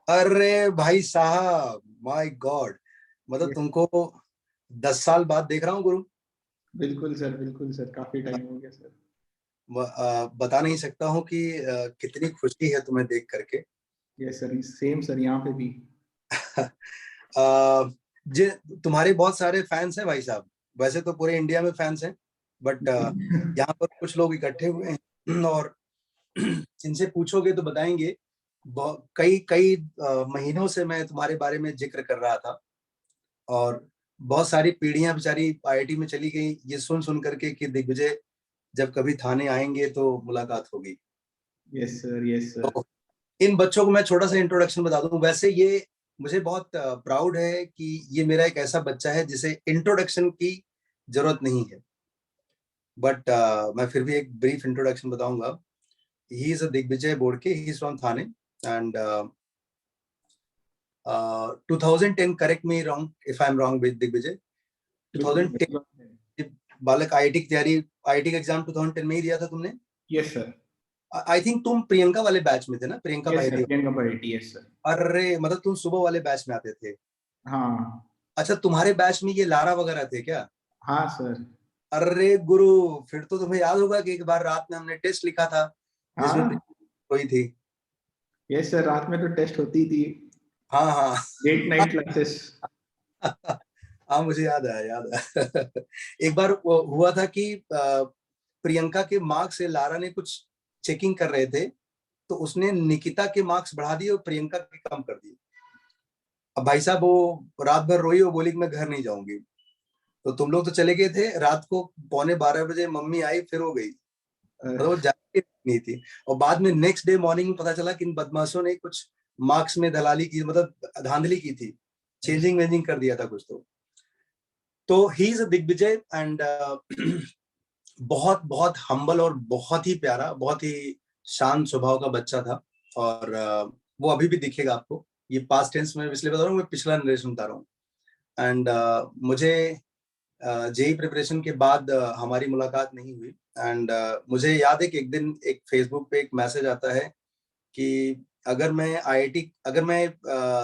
अरे भाई साहब, माय गॉड, मतलब तुमको 10 साल बाद देख रहा हूँ गुरु। बिल्कुल सर, काफी टाइम हो गया सर। बता नहीं सकता हूँ कि कितनी खुशी है तुम्हें देख करके। यस सर, सेम सर, यहाँ पे भी। अ, जे तुम्हारे बहुत सारे फैंस हैं भाई साहब। वैसे तो पूरे इंडिया में फैंस हैं, बट यहाँ पर कुछ लोग इकट्ठे हुए हैं और इनसे पूछोगे तो बताएंगे। कई कई महीनों से मैं तुम्हारे बारे में जिक्र कर रहा था, और बहुत सारी पीढ़ियां बेचारी आईआईटी में चली गई ये सुन सुन करके कि दिग्विजय जब कभी थाने आएंगे तो मुलाकात होगी। Yes sir, yes sir. तो इन बच्चों को मैं छोटा सा इंट्रोडक्शन बता दूं। वैसे ये मुझे बहुत प्राउड है कि ये मेरा एक ऐसा बच्चा है जिसे इंट्रोडक्शन की जरूरत नहीं है, बट मैं फिर भी एक ब्रीफ इंट्रोडक्शन बताऊंगा। He is a Digvijay Bodke, he is from Thane and 2010, correct me wrong if I am wrong with Digvijay. बिल्कुल 2010 बालक आईआईटी की तैयारी, आईआईटी का एग्जाम 2010 में ही दिया था तुमने। Yes sir. आई थिंक तुम प्रियंका वाले बैच में थे ना, प्रियंका यस सर, भाई। Priyanka party, yes sir. अरे मतलब तुम सुबह वाले बैच में आते थे। हाँ। अच्छा, तुम्हारे बैच में ये लारा वगैरह थे क्या? हाँ सर। अरे गुरु, फिर तो तुम्हें याद होगा कि एक बार रात में हमने टेस्ट लिखा था जिसमें हाँ। हुई थी। यस सर, रात में तो टेस्ट होती थी। हाँ हाँ। Late night classes. हाँ मुझे याद है, याद है। एक बार वो हुआ था कि प्रियंका के मार्क्स से लारा ने कुछ चेकिंग कर रहे थे, तो उसने निकिता के मार्क्स बढ़ा दिए और प्रियंका के कम कर दिए। अब भाई साहब वो रात भर रोई और बोली कि मैं घर नहीं जाऊंगी। तो तुम लोग तो चले गए थे, रात को 11:45 बजे मम्मी आई, फिर हो गई। मतलब वो जाती नहीं थी। और बाद में नेक्स्ट डे मॉर्निंग में पता चला कि इन बदमाशों ने कुछ मार्क्स में दलाली की, मतलब धांधली की थी, चेंजिंग वेंजिंग कर दिया था कुछ। तो he is a Digvijay and बहुत बहुत हम्बल और बहुत ही प्यारा, बहुत ही शांत स्वभाव का बच्चा था। और वो अभी भी दिखेगा आपको। ये पास्ट टेंस में इसलिए बता रहा हूँ, मैं पिछला नरेशन बता रहा हूँ। एंड मुझे जेई प्रिपरेशन के बाद हमारी मुलाकात नहीं हुई। एंड मुझे याद है कि एक दिन एक फेसबुक पे एक मैसेज आता है कि अगर मैं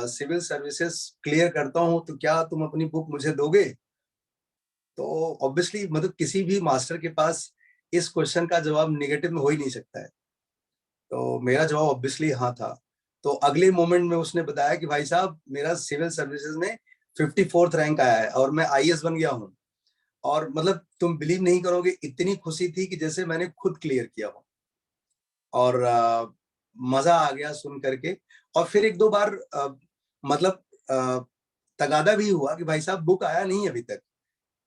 सिविल सर्विसेज क्लियर करता हूँ तो क्या तुम अपनी बुक मुझे दोगे? तो ऑब्वियसली मतलब किसी भी मास्टर के पास इस क्वेश्चन का जवाब नेगेटिव में हो ही नहीं सकता है। तो मेरा जवाब ऑब्वियसली हाँ था। तो अगले मोमेंट में उसने बताया कि भाई साहब मेरा सिविल सर्विसेज में 54th रैंक आया है और मैं आईएएस बन गया हूँ। और मतलब तुम बिलीव नहीं करोगे, इतनी खुशी थी कि जैसे मैंने खुद क्लियर किया हो। और मजा आ गया सुन करके। और फिर एक दो बार मतलब तगादा भी हुआ कि भाई साहब बुक आया नहीं अभी तक।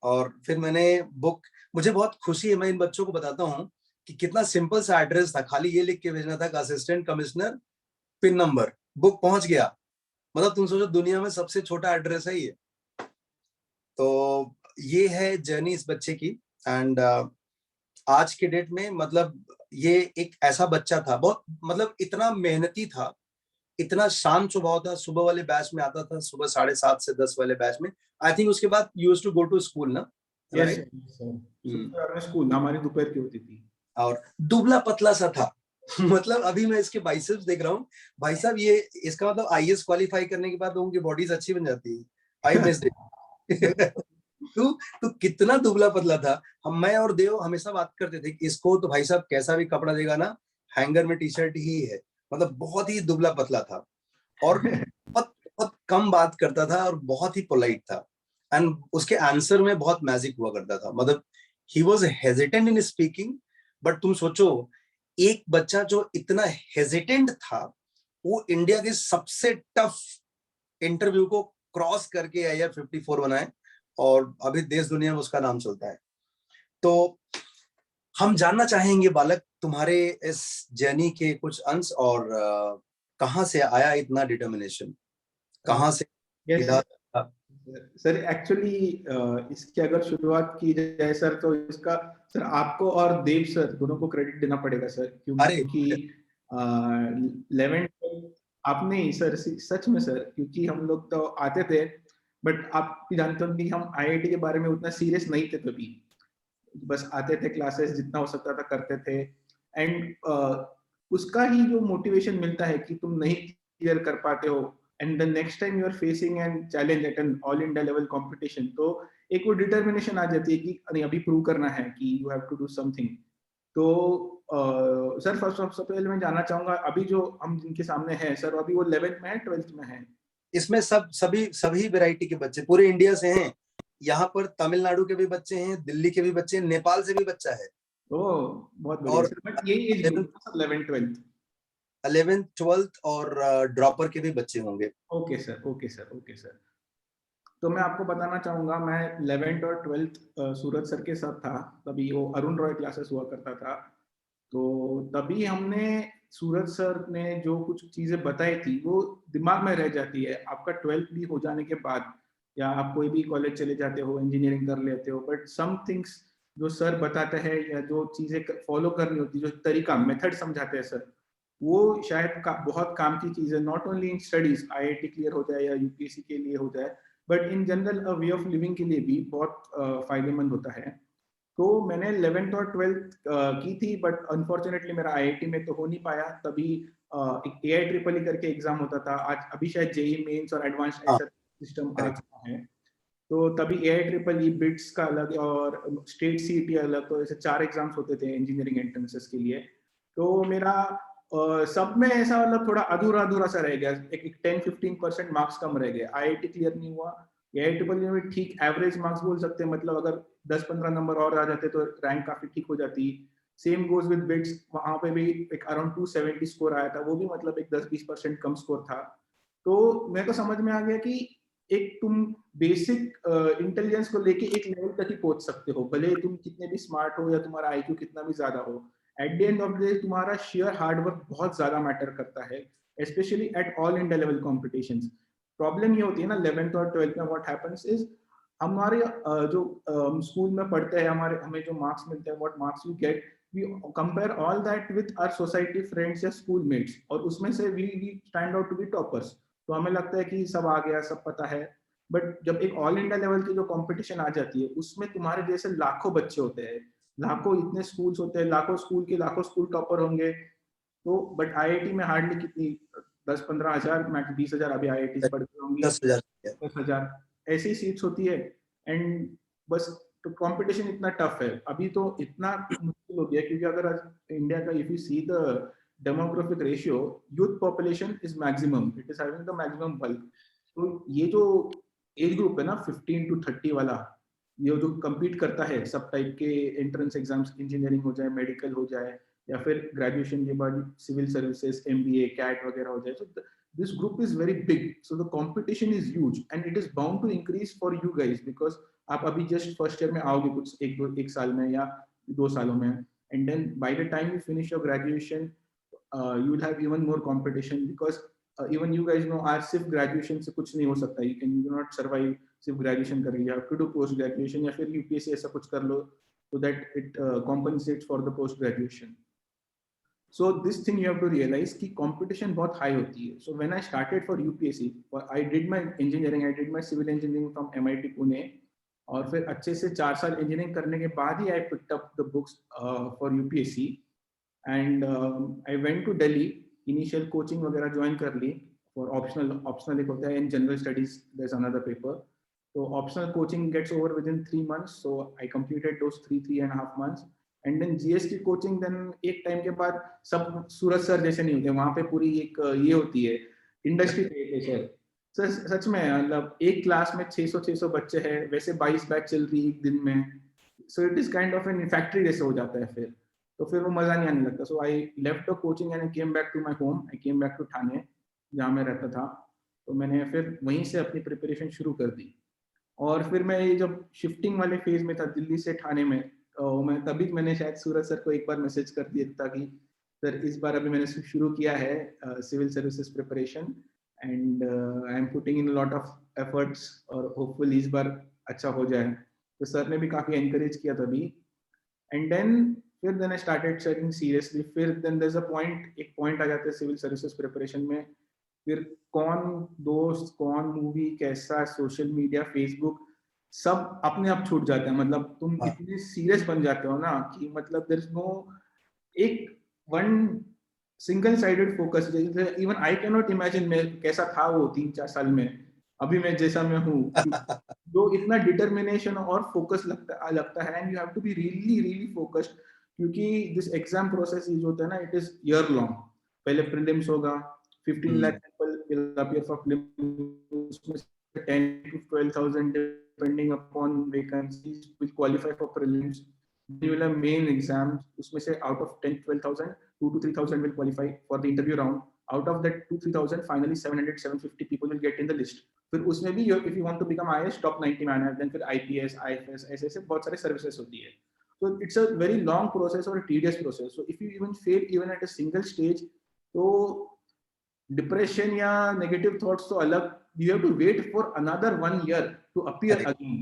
और फिर मैंने बुक, मुझे बहुत खुशी है, मैं इन बच्चों को बताता हूँ कि कितना सिंपल सा एड्रेस था, खाली ये लिख के भेजना था कि assistant commissioner pin number, book पहुंच गया। मतलब तुम सोचो दुनिया में सबसे छोटा एड्रेस है ये। तो ये है जर्नी इस बच्चे की। एंड आज के डेट में मतलब ये एक ऐसा बच्चा था, बहुत मतलब इतना मेहनती था, इतना शांत स्वभाव था। सुबह वाले बैच में आता था, सुबह 7:30 से 10 वाले बैच में। आई थिंक उसके बाद use to go to school ना, यस राइट? सर, सुबह में स्कूल हमारी दोपहर की होती थी। और दुबला पतला सा था। मतलब अभी मैं इसके बाइसेप्स देख रहा हूँ भाई साहब, ये इसका मतलब आईएएस क्वालिफाई करने के बाद लोगों की बॉडीज अच्छी बन जाती है। I miss it. तू तू कितना दुबला पतला था। हम, मैं और देव हमेशा बात करते थे कि इसको तो भाई साहब कैसा भी कपड़ा देगा ना, हैंगर में टी शर्ट ही है। मतलब बहुत ही दुबला पतला था और बहुत बहुत कम बात करता था और बहुत ही पोलाइट था। एंड उसके आंसर में बहुत मैजिक हुआ करता था। मतलब he was hesitant in speaking. But तुम सोचो, एक बच्चा जो इतना हेजिटेंट था, वो इंडिया के सबसे टफ इंटरव्यू को क्रॉस करके आया, 54 बनाए, और अभी देश दुनिया में उसका नाम चलता है। तो हम जानना चाहेंगे बालक तुम्हारे इस जर्नी के कुछ अंश, और कहाँ से आया इतना डिटर्मिनेशन, कहाँ से यस इधर? सर, एक्चुअली इसकी अगर शुरुआत की जाए सर, तो इसका सर आपको और देव सर दोनों को क्रेडिट देना पड़ेगा सर, अरे क्योंकि 11 आपने ही सर, सच में सर, क्योंकि हम लोग तो आते थे, बट आप भी जानते हो कि हम आईआईटी के बारे में उतना सीरियस नहीं थे कभी। बस आते थे, क्लासेस जितना हो सकता था करते थे। एंड उसका ही जो मोटिवेशन मिलता है कि तुम नहीं क्लियर कर पाते हो and the next time you are facing an challenge at an all India level competition, तो एक वो डिटर्मिनेशन आ जाती है कि नहीं अभी प्रूव करना है कि you have to do something. तो सर फर्स्ट सबसे पहले मैं जानना चाहूंगा अभी जो हम जिनके सामने हैं सर, अभी वो 11th में है 12th में है? इसमें सभी सभी वैरायटी के बच्चे पूरे इंडिया से हैं। यहाँ पर तमिलनाडु के भी बच्चे हैं, दिल्ली के भी बच्चे हैं, नेपाल से भी बच्चा है। ओह बहुत बढ़िया और सर, बट यही age group 11th 12th? 11th 12th और ड्रॉपर के भी बच्चे होंगे। Okay sir, okay sir, okay sir. तो मैं आपको बताना चाहूंगा मैं 11th और 12th सूरज सर के साथ था, तभी वो अरुण रॉय क्लासेस हुआ करता था। तो तभी हमने सूरज सर ने जो कुछ चीजें बताई थी वो दिमाग में रह जाती है। आपका 12th भी हो जाने के बाद या आप कोई भी कॉलेज चले जाते हो, इंजीनियरिंग कर लेते हो, बट सम थिंग्स जो सर बताते हैं या जो चीजें फॉलो करनी होती है, जो तरीका मेथड समझाते हैं सर, वो शायद बहुत काम की चीज है, not only in studies IIT clear हो जाए या यूपीएससी के लिए हो जाए, but in general way of living के लिए भी बहुत फायदेमंद होता है। तो मैंने 11th और 12th की थी, बट अनफॉर्चुनेटली मेरा आईआईटी में तो हो नहीं पाया। तभी एक AIEEE करके एग्जाम होता था, आज अभी शायद जेईई मेंस और एडवांस्ड हाँ ऐसा सिस्टम आ करेक्ट। चुका है। तो तभी AIEEE बिट्स का अलग और स्टेट सीईटी अलग, तो ऐसे 4 एग्जाम्स होते थे इंजीनियरिंग एंट्रेंसेस के लिए। तो मेरा सब में ऐसा मतलब थोड़ा अधूरा अधूरा सा रह गया, एक 10-15% मार्क्स कम रह गए, आईआईटी क्लियर नहीं हुआ। AIEEE में ठीक एवरेज मार्क्स बोल सकते हैं, मतलब अगर 10-15 नंबर और आ जाते तो रैंक काफी ठीक हो जाती। सेम गोज विद बिट्स, वहां पे भी एक अराउंड 270 स्कोर आया था, वो भी मतलब एक 10-20% कम स्कोर था। तो मेरे को समझ में आ गया कि एक तुम बेसिक इंटेलिजेंस को लेके एक लेवल तक ही पहुंच सकते हो, भले तुम कितने भी स्मार्ट हो या तुम्हारा आईक्यू कितना भी ज्यादा हो। At the end of the day तुम्हारा शेयर हार्डवर्क बहुत ज्यादा मैटर करता है, specially at all India level competitions. Problem ये होती है ना 11th और 12th में, व्हाट हैपेंस इज हमारे जो स्कूल में पढ़ते हैं, हमारे हमें जो मार्क्स मिलते हैं, what marks you get, we compare all that with our society friends या स्कूल मेट्स, और उसमें से we stand out to be toppers. तो हमें लगता है कि सब आ गया, सब पता है। बट जब एक ऑल इंडिया लेवल की जो कंपटीशन आ जाती है, उसमें तुम्हारे जैसे लाखों बच्चे होते हैं, लाखों इतने स्कूल्स होते हैं, लाखों स्कूल के लाखों स्कूल टॉपर होंगे। तो बट आईआईटी में हार्डली कितनी 10-15 हजार, मैक्स 20 हजार अभी आईआईटी पढ़ती होंगी, 10,000। 10 हजार ऐसी सीट्स होती है। एंड बस, तो कंपटीशन इतना टफ है अभी, तो इतना मुश्किल हो गया क्योंकि अगर इंडिया का if you see the demographic ratio, youth population is maximum, it is having the maximum bulk. तो ये जो एज ग्रुप है ना 15 to 30 वाला, ये जो compete करता है सब टाइप के एंट्रेंस एग्जाम्स, इंजीनियरिंग हो जाए, मेडिकल हो जाए, या फिर ग्रेजुएशन के बाद सिविल सर्विसेज, MBA, कैट वगैरह हो जाए, so this group is very big, so the competition is huge and it is bound to increase for you guys because आप अभी जस्ट फर्स्ट ईयर में आओगे कुछ एक साल में या 2 सालों में, and then by the time you finish your graduation you will have even more competition because even you guys know आज सिर्फ ग्रेजुएशन से कुछ नहीं हो सकता, you cannot survive सिर्फ ग्रेजुएशन करके, you have to do post graduation या फिर यूपीएससी ऐसा कुछ कर लो so that it compensates for the post graduation. So this thing you have to realize कि competition बहुत high होती है. So when I started for UPSC, I did my engineering, I did my civil engineering from MIT Pune, और फिर अच्छे से 4 साल engineering करने के बाद ही I picked up the books for UPSC and I went to Delhi, initial coaching वगैरह join कर ली for optional एक होता है in general studies, there's another paper. So optional coaching gets over within 3 months, so I completed those 3.5 months. And then GST coaching, then एक time के बाद सब सूरज sir जैसे नहीं होते, वहां पे पूरी एक ये होती है इंडस्ट्री सर, सच में मतलब एक क्लास में 600 बच्चे हैं, वैसे 22 बैच चल रही एक दिन में, so it is kind of an factory जैसे हो जाता है फिर, तो फिर वो मजा नहीं आने लगता। So I left the coaching and I came back to my home, I came back to Thane जहाँ मैं रहता था। तो मैंने फिर वहीं से अपनी प्रिपरेशन शुरू कर दी, और फिर मैं ये जब शिफ्टिंग वाले फेज में था दिल्ली से ठाणे में, मैं तभी मैंने शायद सूरज सर को एक बार मैसेज कर दिया था कि सर इस बार अभी मैंने शुरू किया है civil services preparation and I am putting in lot of efforts और होपफुली इस बार अच्छा हो जाए। तो सर ने भी काफी एनकरेज किया तभी, and then I started studying seriously. फिर then there is a point, एक पॉइंट आ जाता है सिविल सर्विसेज प्रिपरेशन में, फिर कौन दोस्त, कौन मूवी, कैसा सोशल मीडिया, फेसबुक, सब अपने आप छूट जाता है। मतलब तुम इतने सीरियस बन जाते हो ना कि मतलब देयर इज नो एक one single sided focus, even I can not imagine मैं कैसा था वो 3-4 साल में, अभी मैं जैसा मैं हूँ, जो इतना डिटर्मिनेशन और फोकस लगता है, and you have to be really really focused, क्योंकि दिस एग्जाम प्रोसेस जो होता है ना, इट इज ईयर लॉन्ग। पहले प्रीलिम्स होगा, 15 lakh people will appear for prelims, उसमें से 10 to 12,000 depending upon vacancies will qualify for prelims. You will have main exams, उसमें से out of 10-12,000, 2 to 3,000 will qualify for the interview round. Out of that 2-3,000, finally 700-750 people will get in the list. फिर उसमें भी if you want to become IAS, top 90 man है, then फिर IPS, IFS, ऐसे ऐसे बहुत सारे services होती है। So it's a very long process or a tedious process. So if you even fail even at a single stage, तो depression या negative thoughts तो अलग, you have to wait for another 1 year to appear again.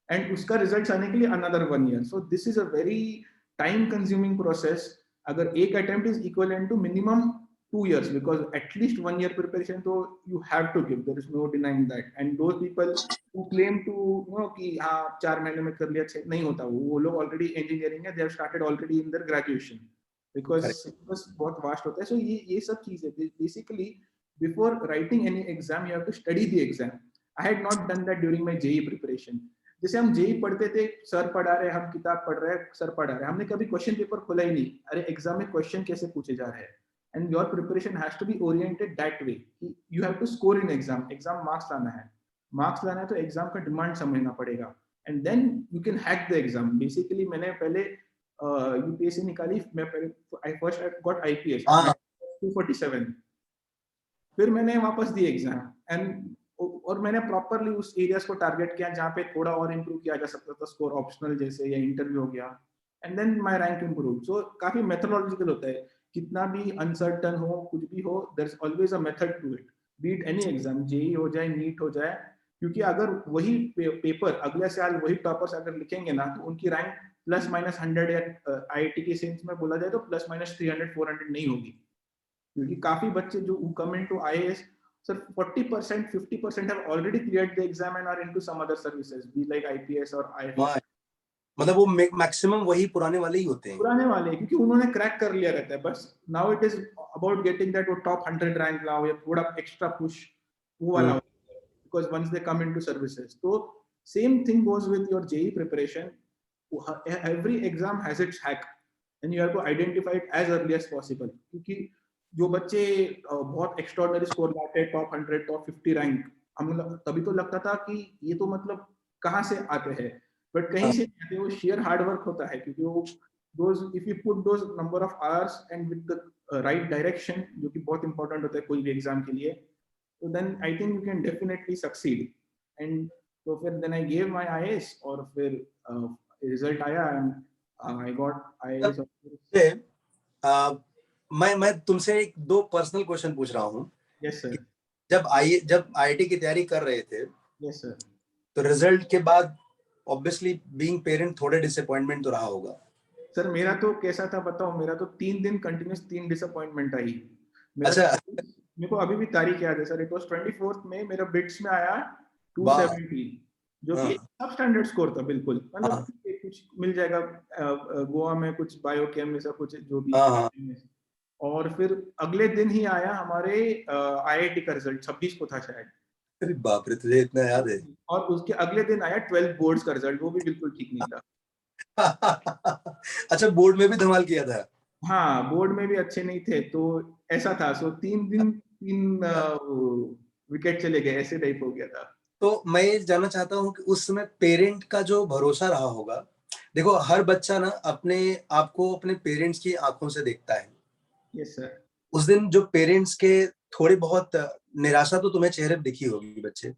And उसका result आने के लिए another 1 year. So this is a very time consuming process. अगर एक attempt is equivalent to minimum 2 years, because at least 1 year preparation तो you have to give. There is no denying that. And those people who claim to कि हाँ 4 महीने में कर लिया, नहीं होता वो लोग already engineering है, they have started already in their graduation, because syllabus बहुत vast होता है. So ये सब चीजें basically before writing any exam you have to study the exam. I had not done that during my JEE preparation. जैसे हम JEE पढ़ते थे, सर पढ़ा रहे, हम किताब पढ़ रहे हैं, सर पढ़ा रहे, हमने कभी क्वेश्चन पेपर खोला ही नहीं, अरे एग्जाम में क्वेश्चन कैसे पूछे जा रहे हैं। And your preparation has to be oriented that way, you have to score in exam, exam marks लाना है तो एग्जाम का डिमांड समझना पड़ेगा, and then you can hack the exam. Basically मैंने पहले यूपीएससी निकाली, मैं पहले आई फर्स्ट गॉट आईपीएस 247, फिर मैंने वापस दी एग्जाम, एंड और मैंने प्रॉपरली उस एरियाज को टारगेट किया जहाँ पे थोड़ा और इम्प्रूव किया जा सकता था, स्कोर ऑप्शनल जैसे या इंटरव्यू हो गया, and then my rank improve. So काफी मेथोडोलॉजिकल होता है, कितना भी अनसर्टन हो, कुछ भी हो, there is always a method to it, beat any exam, JEE हो जाए, नीट हो जाए, क्योंकि अगर वही पेपर अगले साल वही टॉपर्स अगर लिखेंगे ना, तो उनकी रैंक प्लस माइनस 100 या आईआईटी के सेंस में बोला जाए तो प्लस माइनस 300-400 नहीं होगी, क्योंकि काफी बच्चे जो come into IAS, sir, 40%, 50% have already cleared the exam and are into some other services, be like IPS or IFS. मतलब वो मैक्सिमम वही पुराने वाले ही होते हैं, पुराने वाले, क्योंकि उन्होंने क्रैक कर लिया रहता है बस। Now it is about getting that वो टॉप 100 रैंक लाओ या थोड़ा एक्स्ट्रा पुश वो वाला, because once they come into services. तो same thing goes with your JEE preparation, every exam has its hack and you have to identify it as early as possible, क्योंकि जो बच्चे बहुत एक्स्ट्राऑर्डिनरी स्कोर लाते हैं, top 100, top 50 rank, हम तभी तो लगता था कि ये तो मतलब कहाँ से आते हैं, बट कहीं से आते हैं, वो शेयर हार्ड वर्क होता है, क्योंकि वो those if you put those number of hours and with the right direction, जो कि बहुत इंपॉर्टेंट होता है कोई भी एग्जाम के लिए, तो then I think you can definitely succeed. And तो फिर then I gave my IAS और फिर रिजल्ट आया and I got IAS. मैं तुमसे एक दो पर्सनल क्वेश्चन पूछ रहा हूँ। Yes sir. जब आईआईटी की तैयारी कर रहे थे, यस सर, तो रिजल्ट के बाद ऑब्वियसली बीइंग पेरेंट थोड़े डिसअपॉइंटमेंट तो रहा होगा। सर मेरा तो कैसा था बताओ, मेरा तो 3 दिन कंटिन्यूस 3 डिसअपॉइंटमेंट आई। अच्छा, मेरे को अभी भी तारीख याद है सर, इट वाज 24th में मेरा बिट्स में आया 270, जो कि सब स्टैंडर्ड स्कोर था बिल्कुल, मतलब कुछ मिल जाएगा गोवा में कुछ बायोकेम ऐसा कुछ जो भी। और फिर अगले दिन ही आया हमारे आईआईटी का रिजल्ट, 26 को था शायद। अरे बाप रे, तुझे इतना याद है? और उसके अगले दिन आया 12 बोर्ड्स का रिजल्ट, वो भी बिल्कुल ठीक नहीं था। अच्छा, बोर्ड में भी धमाल किया था? हाँ, बोर्ड में भी अच्छे नहीं थे, तो ऐसा था। सो 3 दिन 3 विकेट चले गए, ऐसे टाइप हो गया था। तो मैं ये जानना चाहता हूँ कि उस समय पेरेंट का जो भरोसा रहा होगा, देखो हर बच्चा ना अपने आप को अपने पेरेंट्स की आंखों से देखता है। Yes sir. उस दिन जो पेरेंट्स के थोड़ी बहुत निराशा तो तुम्हें चेहरे पे दिखी होगी बच्चे।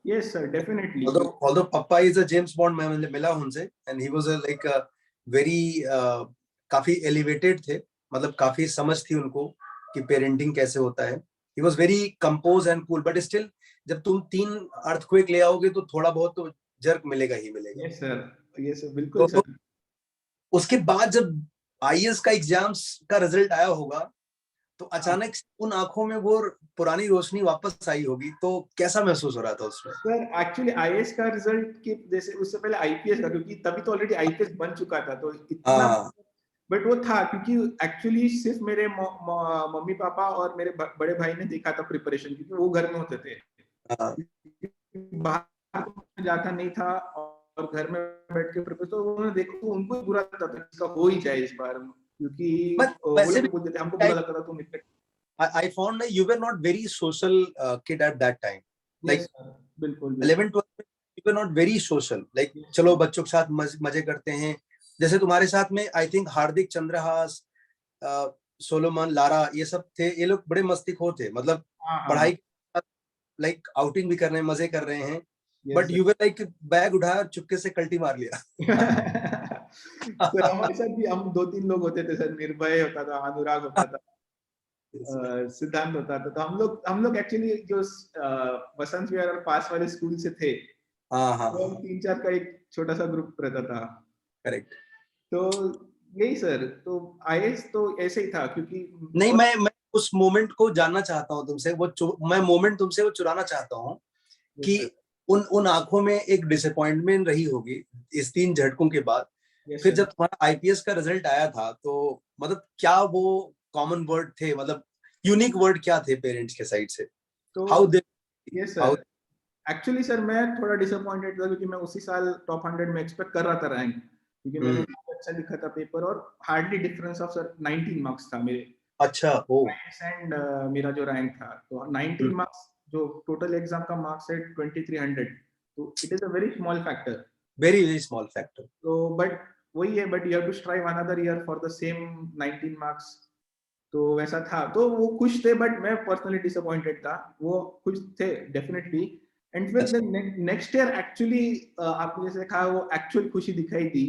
Yes sir, definitely. Although Papa is a James Bond, मैं मिला उनसे, and he was like a very काफी एलिवेटेड थे, मतलब काफी समझ थी उनको कि पेरेंटिंग कैसे होता है। He was very composed and cool, but still जब तुम 3 अर्थक्वेक ले आओगे तो थोड़ा बहुत तो जर्क मिलेगा ही मिलेगा। यस सर, बिल्कुल तो सर। उसके बाद जब आईएएस का एग्जाम्स का रिजल्ट आया होगा, तो अचानक उन आंखों में वो पुरानी रोशनी वापस आई होगी, तो कैसा महसूस हो रहा था उसमें? सर एक्चुअली आईएएस का रिजल्ट के जैसे उससे पहले आईपीएस का, क्योंकि तभी तो ऑलरेडी आईपीएस बन चुका था, तो इतना बट वो था क्योंकि एक्चुअली सिर्फ मेरे मम्मी पापा और मेरे बड़े भाई ने देखा था प्रिपरेशन, क्योंकि वो घर में होते थे, हाँ। बाहर तो जाता नहीं था और घर में बैठ के प्रिपेयर, तो उन्होंने देखा तो उनको बुरा लगता था इसका हो ही जाए इस बार, क्योंकि बट वो वैसे लोग भी बोलते थे, हमको बुरा लगता था तुम इतने। I found that you were not very social kid at that time. Yes Like sir, बिल्कुल बिल्कुल। 11 12 में you were not very social. Like Yes, चलो sir. बच्चों के साथ मजे करते हैं, जैसे तुम्हारे साथ में I think Hardik, Chandrahas, Solomon, Lara, ये सब थे, ये लोग बड़े मस्तीखोर थे, मतलब हाँ हाँ। पढ़ाई लाइक आउटिंग भी कर रहे हैं, मजे कर रहे हैं, yes but you were like bag उठाया और चुपके से कल्टी मार लिया। सर हमारे साथ भी हम 2-3 लोग होते थे सर, निर्भय होता था, अनुराग होता था, सिद्धांत होता था, तो हम लोग एक्चुअली जो वसंत विहार और पास वाले स्कूल से थे, हाँ हाँ तो हम हाँ, 3-4 का एक छोटा सा ग्रुप रहता था। करेक्ट। तो यही सर, तो आईएएस तो ऐसे ही था क्योंकि नहीं, और मैं उस मोमेंट को जानना चाहता हूँ तुमसे, मैं मोमेंट तुमसे वो चुराना चाहता हूँ यस कि सर, उन उन आंखों में एक डिसअपॉइंटमेंट रही होगी इस 3 झटकों के बाद। यस फिर सर। जब तुम्हारा आईपीएस का रिजल्ट आया था, तो मतलब क्या वो कॉमन वर्ड थे, मतलब यूनिक वर्ड क्या थे पेरेंट्स के साइड से? तो how they yes how sir, actually sir मैं थोड़ा डिसअपॉइंटेड था क्योंकि मैं उसी साल टॉप 100 में एक्सपेक्ट कर रहा था रैंक, क्योंकि मैंने अच्छा लिखा था पेपर और hardly difference of sir 19 marks था मेरे अच्छा, ओ, साइंस एंड मेरा जो रैंक था, तो 19 मार्क्स जो टोटल एग्जाम का मार्क्स है 2300, तो it is a very small factor. Very very small factor. तो बट वही है, but you have to strive another year for the same 19 marks, तो वैसा था, तो वो खुश थे बट मैं पर्सनली डिसअपॉइंटेड था, वो खुश थे डेफिनेटली। एंड फिर अच्छा नेक्स्ट ईयर एक्चुअली आपने जैसे कहा वो एक्चुअल खुशी दिखाई दी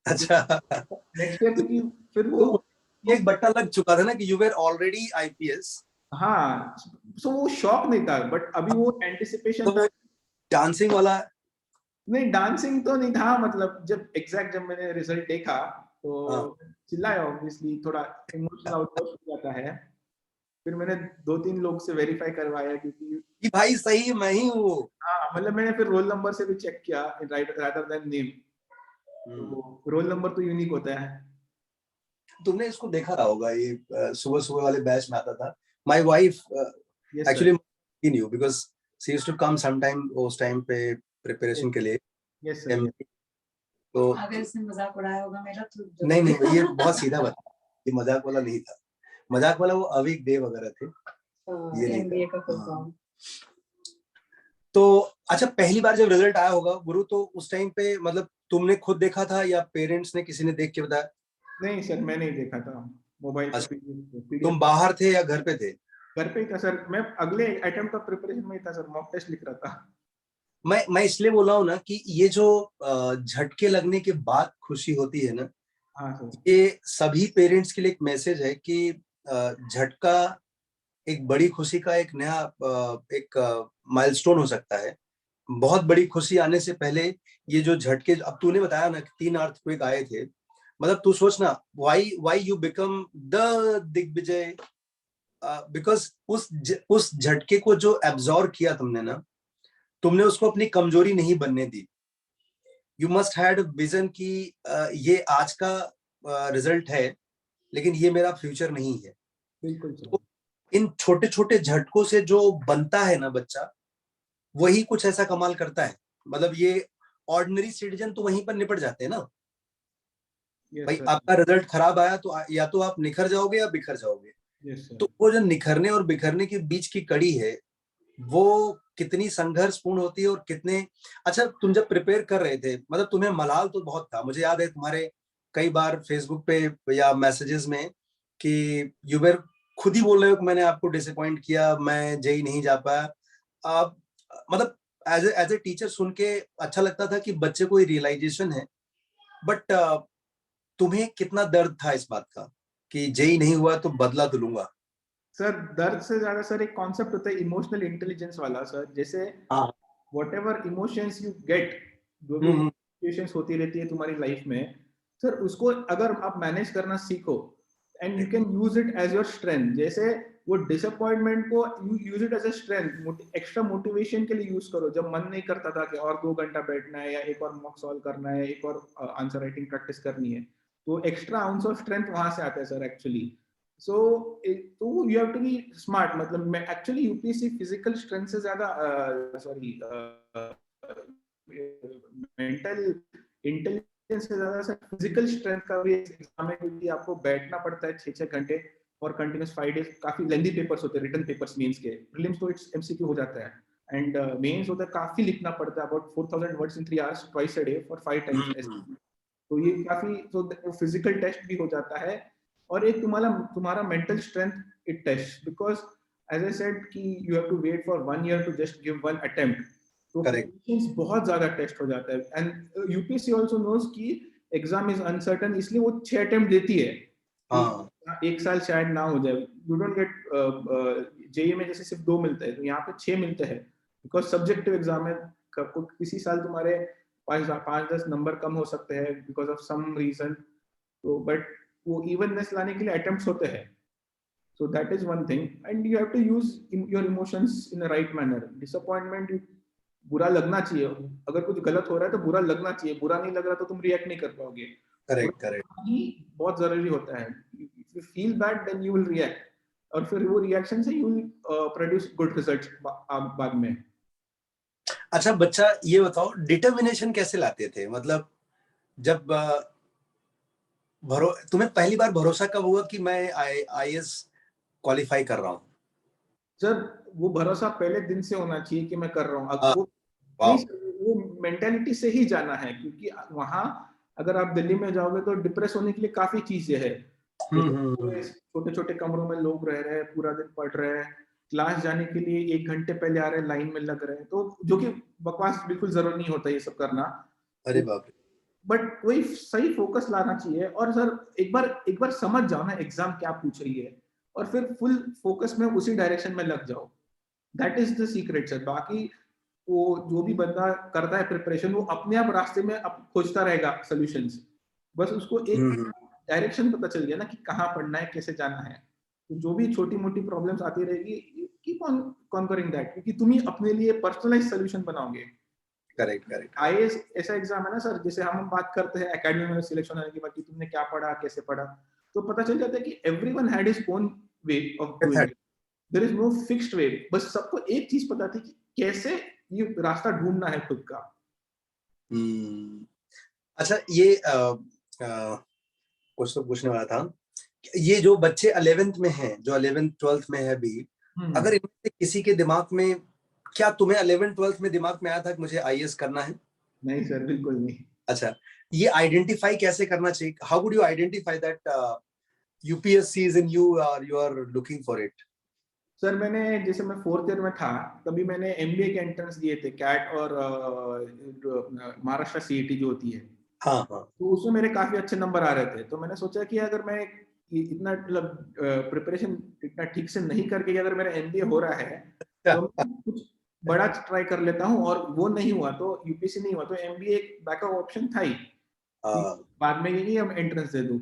अच्छा। नेक्स्ट ईयर, क्योंकि फिर तो ये एक बट्टा लग चुका था ना कि यू वेर ऑलरेडी आईपीएस। हाँ, सो वो शॉक नहीं था बट अभी वो तो एंटिसिपेशन था। वो डांसिंग वाला। नहीं डांसिंग तो नहीं था, मतलब जब मैंने रिजल्ट देखा तो हाँ, चिल्लाया, ऑब्वियसली थोड़ा इमोशनल आउटबर्स्ट हो जाता है। फिर मैंने 2-3 लोग से वेरीफाई करवाया क्योंकि कि भाई सही मैं ही हूँ। हाँ, मतलब मैंने फिर रोल नंबर से भी चेक किया रादर देन नेम, तो रोल नंबर तो यूनिक होता है। तुमने इसको देखा रहा होगा, ये सुबह सुबह वाले बैच में आता था। My wife yes sir. Actually new because she used to come some time उस टाइम पे प्रिपरेशन के लिए। Yes sir. MD, तो अगर इसने मजाक उड़ाया होगा मेरा तो नहीं नहीं, ये बहुत सीधा बता, ये मजाक वाला नहीं था। मजाक वाला वो अविक देव वगैरह थे, ये नहीं एमबीए का फुल था। फॉर्म। हाँ। तो अच्छा, पहली बार जब रिजल्ट आया होगा गुरु, तो उस टाइम पे मतलब तुमने खुद देखा था या पेरेंट्स ने किसी ने देख के बताया? नहीं सर, मैं नहीं देखा था, मोबाइल का अच्छा, पीडीएफ तुम बाहर थे या घर पे थे? घर पे ही था सर, मैं अगले अटेम्प्ट का प्रिपरेशन में ही था सर, मॉक टेस्ट लिख रहा था। मैं इसलिए बोला हूँ ना कि ये जो झटके लगने के बाद खुशी होती है ना, हाँ सर। ये सभी पेरेंट्स के लिए एक मैसेज है कि झटका एक बड़ी खुशी का एक नया एक माइलस्टोन हो सकता है। बहुत बड़ी खुशी आने से पहले ये जो झटके, अब तूने बताया ना कि 3 अर्थक्वेक आए थे, मतलब तू सोचना, why why you become the Digvijay, because उस झटके को जो एब्जॉर्ब किया तुमने ना, तुमने उसको अपनी कमजोरी नहीं बनने दी। यू मस्ट हैड विजन कि ये आज का रिजल्ट है, लेकिन ये मेरा फ्यूचर नहीं है। बिल्कुल सर। तो इन छोटे छोटे झटकों से जो बनता है ना बच्चा, वही कुछ ऐसा कमाल करता है। मतलब ये ऑर्डिनरी सिटीजन तो वहीं पर निपट जाते हैं ना। यस भाई सर। आपका रिजल्ट खराब आया तो या तो आप निखर जाओगे या बिखर जाओगे। Yes sir. तो वो जो निखरने और बिखरने के बीच की कड़ी है, वो कितनी संघर्षपूर्ण होती है और कितने। अच्छा, तुम जब प्रिपेयर कर रहे थे, मतलब तुम्हें मलाल तो बहुत था, मुझे याद है तुम्हारे कई बार फेसबुक पे या मैसेजेस में कि यू वर खुद ही बोल रहे हो कि मैंने आपको डिसअपॉइंट किया, मैं जेई नहीं जा पाया। आप मतलब एज ए टीचर सुन के अच्छा लगता था कि बच्चे को रियलाइजेशन है, बट तुम्हें कितना दर्द था इस बात का कि जेई नहीं हुआ तो बदला तो लूंगा? सर दर्द से ज्यादा सर एक कॉन्सेप्ट होता है इमोशनल इंटेलिजेंस वाला सर, जैसे हाँ। व्हाटएवर इमोशंस यू गेट, जो भी हम्म। सिचुएशंस होती रहती है तुम्हारी लाइफ में सर, उसको अगर आप मैनेज करना सीखो and you can use it as your strength, जैसे वो डिसअपॉइंटमेंट को you use it as a strength, extra motivation के लिए यूज करो। जब मन नहीं करता था कि और 2 घंटा बैठना है या एक और मॉक सॉल्व करना है, एक और आंसर राइटिंग प्रैक्टिस करनी है, तो एक्स्ट्रा आउंस ऑफ स्ट्रेंथ वहां से आता है सर एक्चुअली. सो तो you have to be smart. मतलब मैं एक्चुअली यूपीएससी फिजिकल स्ट्रेंथ से ज्यादा सॉरी मेंटल इंटेलिजेंस से ज्यादा सर फिजिकल स्ट्रेंथ का भी एग्जाम है, क्योंकि आपको बैठना पड़ता है 6-6 घंटे और कंटिन्यूस 5 डेज. काफी लेंथी पेपर्स होते हैं, रिटन पेपर्स मेंस के. प्रीलिम्स तो इट्स एमसीक्यू हो जाता है, एंड मेंस होता है काफी लिखना पड़ता है, about 4000 words in 3 hours twice a day for 5 times. तो ये काफी, तो वो फिजिकल टेस्ट भी हो जाता है, और एक तुम्हारा mental strength it test, because as I said कि you have to wait for 1 year to just give one attempt. तो पेशेंस बहुत ज्यादा टेस्ट हो जाता है. एंड यूपीएससी आल्सो नोज कि एग्जाम इज अनसर्टन, इसलिए वो 6 अटेम्प्ट देती है. एक साल शायद ना हो जाए. यू डोंट गेट जेईई में जैसे सिर्फ 2 मिलते हैं, तो यहाँ पे 6 मिलते हैं, बिकॉज सब्जेक्टिव एग्जाम है. किसी साल तुम्हारे 5-10 नंबर कम हो सकते हैं बिकॉज ऑफ सम रीजन. तो बट वो इवननेस लाने के लिए अटेम्प्ट्स होते हैं. So that is one thing, and you have to use your emotions in a right manner. Disappointment, बुरा लगना चाहिए. अगर कुछ गलत हो रहा है तो बुरा लगना चाहिए. बुरा नहीं लग रहा तो तुम रिएक्ट नहीं कर पाओगे. करेक्ट ही बहुत जरूरी होता है. If you feel bad then you will react, और फिर वो रिएक्शन से you will produce good results बाद में. अच्छा बच्चा, ये बताओ डिटर्मिनेशन कैसे लाते थे? मतलब जब तुम्हें पहली बार भरोसा कब हुआ कि मैं आईएएस क्वालिफाई कर रहा हूँ? सर वो भरोसा पहले दिन से होना चाहिए कि मैं कर रहा हूँ. वो मेंटेलिटी से ही जाना है, क्योंकि वहां अगर आप दिल्ली में जाओगे तो डिप्रेस होने के लिए काफी चीजें है. छोटे छोटे कमरों में लोग रह रहे हैं, पूरा दिन पढ़ रहे हैं, क्लास जाने के लिए 1 घंटे पहले आ रहे हैं, लाइन में लग रहे हैं. तो जो कि बकवास, बिल्कुल जरूरी नहीं होता ये सब करना. अरे बाप रे. बट वही सही फोकस लाना चाहिए. और सर एक बार समझ जाओ ना एग्जाम क्या पूछ रही है, और फिर फुल फोकस में उसी डायरेक्शन में लग जाओ. That is the secret sir. बाकी वो जो भी बंदा करता है प्रिपरेशन, वो अपने आप रास्ते में खोजता रहेगा सॉल्यूशंस. बस उसको एक डायरेक्शन पता चल गया ना कि कहाँ पढ़ना है, कैसे जाना है. तो जो भी छोटी मोटी प्रॉब्लम्स आती रहेगी, कीप ऑन कॉन्करिंग दैट, क्योंकि तुम ही अपने लिए पर्सनलाइज सॉल्यूशन बनाओगे. करेक्ट. आईएएस ऐसा एग्जाम है ना सर, जैसे हम बात करते हैं एकेडमी में सिलेक्शन होने की बात की, तुमने क्या पढ़ा, कैसे पढ़ा, तो पता चल जाता है कि everyone had his own way of doing it. There is no fixed way. बस सबको एक चीज पता थी कि कैसे ये रास्ता ढूंढना है खुद का. अच्छा, ये कुछ तो पूछने वाला था. ये जो बच्चे 11th में हैं, जो 11th 12th में है अभी, अगर इनमें से किसी के दिमाग में, क्या तुम्हें 11th 12th में दिमाग में आया था कि मुझे आईएएस करना है? नहीं सर, बिल्कुल नहीं. अच्छा, ये आइडेंटिफाई कैसे करना चाहिए? How would you identify that UPSC is in you और you are looking for it? Sir मैंने, जैसे मैं 4th ईयर में था, तभी मैंने एमबीए के एंट्रेंस दिए थे, कैट और महाराष्ट्र सीईटी जो होती है. हाँ. तो उसमें मेरे काफी अच्छे नंबर आ रहे थे. तो मैंने सोचा कि अगर मैं इतना मतलब प्रिपरेशन इतना ठीक से नहीं करके अगर मेरा एमबीए हो रहा है, तो कुछ बड़ा ट्राई कर लेता हूँ. और वो नहीं हुआ तो यूपीएससी नहीं हुआ तो एमबीए एक बैकअप ऑप्शन था ही. बाद में ये हम एंट्रेंस दे दूं.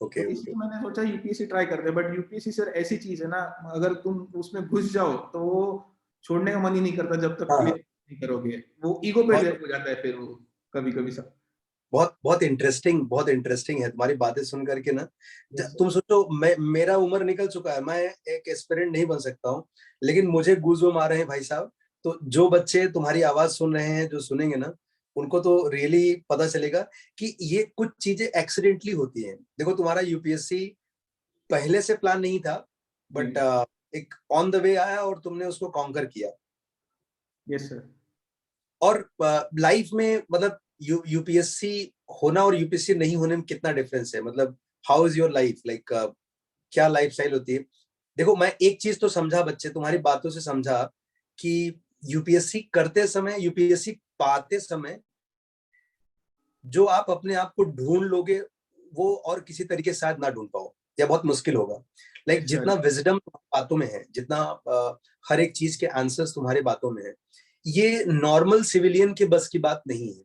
तो इसलिए मैंने सोचा यूपीएससी ट्राई करते. बट यूपीएससी सर ऐसी चीज है ना, अगर तुम उसमें घुस जाओ तो वो छोड़ने का मन ही नहीं करता जब तक क्लियर नहीं करोगे. वो ईगो पे हो जाता है फिर वो कभी कभी सब. बहुत इंटरेस्टिंग है तुम्हारी बातें सुन करके ना. तुम सोचो, मेरा उम्र निकल चुका है, मैं एक एस्पिरेंट नहीं बन सकता हूँ, लेकिन मुझे गूज़बम्स आ रहे हैं भाई साहब. तो जो बच्चे तुम्हारी आवाज सुन रहे हैं, जो सुनेंगे ना, उनको तो रियली पता चलेगा कि ये कुछ चीजें एक्सीडेंटली होती हैं. देखो, तुम्हारा यूपीएससी पहले से प्लान नहीं था, बट एक ऑन द वे आया और तुमने उसको कॉन्कर किया. Yes sir. और लाइफ में मतलब यूपीएससी होना और यूपीएससी नहीं होने में कितना डिफरेंस है? मतलब how is your life, like क्या लाइफ स्टाइल होती है? देखो, मैं एक चीज तो समझा बच्चे, तुम्हारी बातों से समझा कि यूपीएससी करते समय, यूपीएससी पाते समय जो आप अपने आप को ढूंढ लोगे, वो और किसी तरीके से शायद ना ढूंढ पाओ, या बहुत मुश्किल होगा. लाइक जितना विजडम बातों में है, जितना हर एक चीज के आंसर्स तुम्हारी बातों में है, ये नॉर्मल सिविलियन के बस की बात नहीं है.